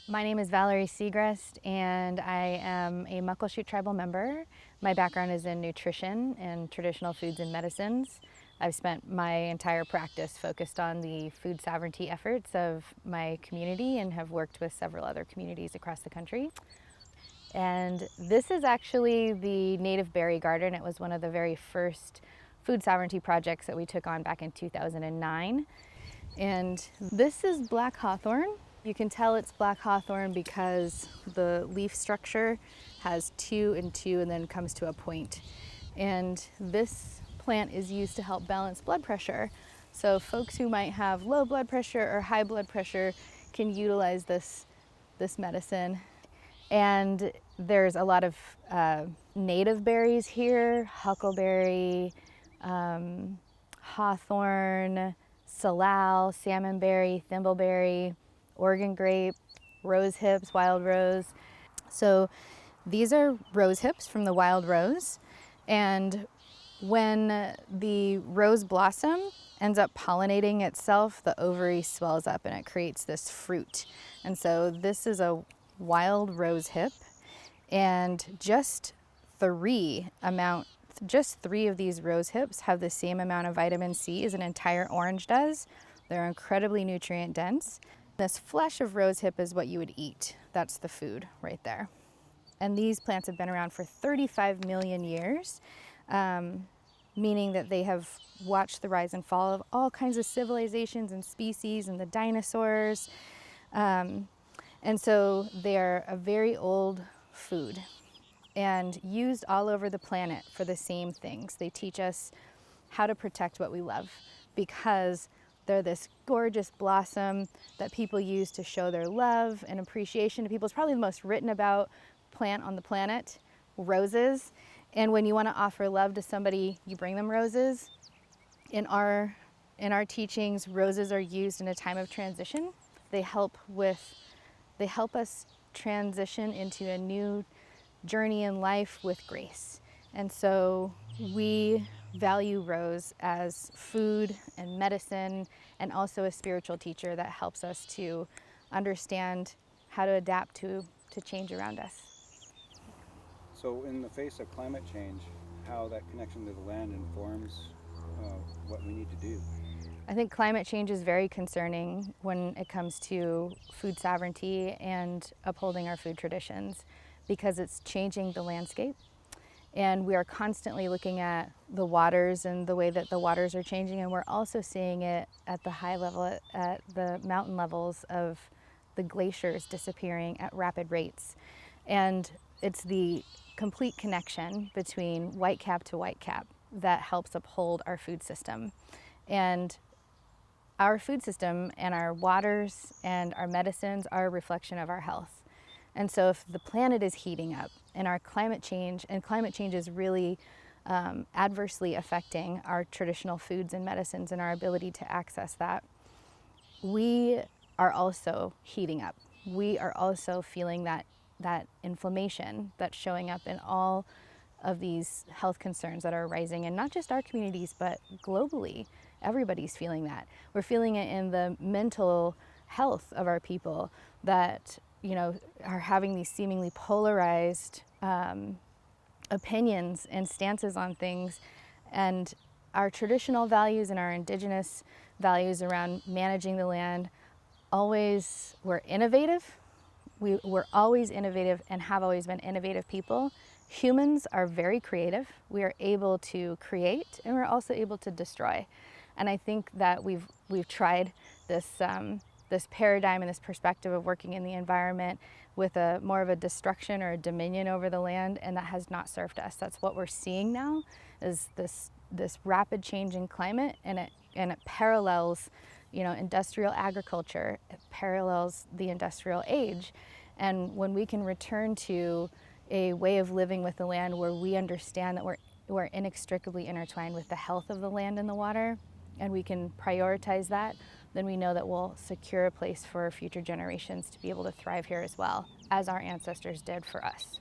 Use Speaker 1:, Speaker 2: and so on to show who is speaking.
Speaker 1: My name is Valerie Segrest, and I am a Muckleshoot tribal member. My background is in nutrition and traditional foods and medicines. I've spent my entire practice focused on the food sovereignty efforts of my community and have worked with several other communities across the country. And this is actually the native berry garden. It was one of the very first food sovereignty projects that we took on back in 2009. And this is black hawthorn. You can tell it's black hawthorn because the leaf structure has two and two and then comes to a point. And this plant is used to help balance blood pressure. So folks who might have low blood pressure or high blood pressure can utilize this medicine. And there's a lot of native berries here: huckleberry, hawthorn, salal, salmonberry, thimbleberry, Oregon grape, rose hips, wild rose. So these are rose hips from the wild rose. And when the rose blossom ends up pollinating itself, the ovary swells up and it creates this fruit. And so this is a wild rose hip, and just three of these rose hips have the same amount of vitamin C as an entire orange does. They're incredibly nutrient dense. This flesh of rose hip is what you would eat. That's the food right there. And these plants have been around for 35 million years, meaning that they have watched the rise and fall of all kinds of civilizations and species and the dinosaurs. And so they're a very old food and used all over the planet for the same things. They teach us how to protect what we love, because they're this gorgeous blossom that people use to show their love and appreciation to people. It's probably the most written about plant on the planet, roses. And when you want to offer love to somebody, you bring them roses. In our teachings, roses are used in a time of transition. They help us transition into a new journey in life with grace. And so we value rose as food and medicine, and also a spiritual teacher that helps us to understand how to adapt to change around us.
Speaker 2: So in the face of climate change, how that connection to the land informs what we need to do?
Speaker 1: I think climate change is very concerning when it comes to food sovereignty and upholding our food traditions, because it's changing the landscape. And we are constantly looking at the waters and the way that the waters are changing, and we're also seeing it at the high level, at the mountain levels of the glaciers disappearing at rapid rates. And it's the complete connection between whitecap to whitecap that helps uphold our food system. And our food system and our waters and our medicines are a reflection of our health. And so if the planet is heating up and climate change is really adversely affecting our traditional foods and medicines and our ability to access that, we are also heating up. We are also feeling that inflammation that's showing up in all of these health concerns that are rising, and not just our communities, but globally. Everybody's feeling that. We're feeling it in the mental health of our people that, are having these seemingly polarized opinions and stances on things. And our traditional values and our indigenous values around managing the land were innovative. We're always innovative and have always been innovative people. Humans are very creative. We are able to create, and we're also able to destroy. And I think that we've tried this paradigm and this perspective of working in the environment with more of a destruction or a dominion over the land, and that has not served us. That's what we're seeing now, is this rapid change in climate, and it parallels, industrial agriculture. It parallels the industrial age. And when we can return to a way of living with the land where we understand that we're inextricably intertwined with the health of the land and the water, and we can prioritize that, then we know that we'll secure a place for future generations to be able to thrive here as well, as our ancestors did for us.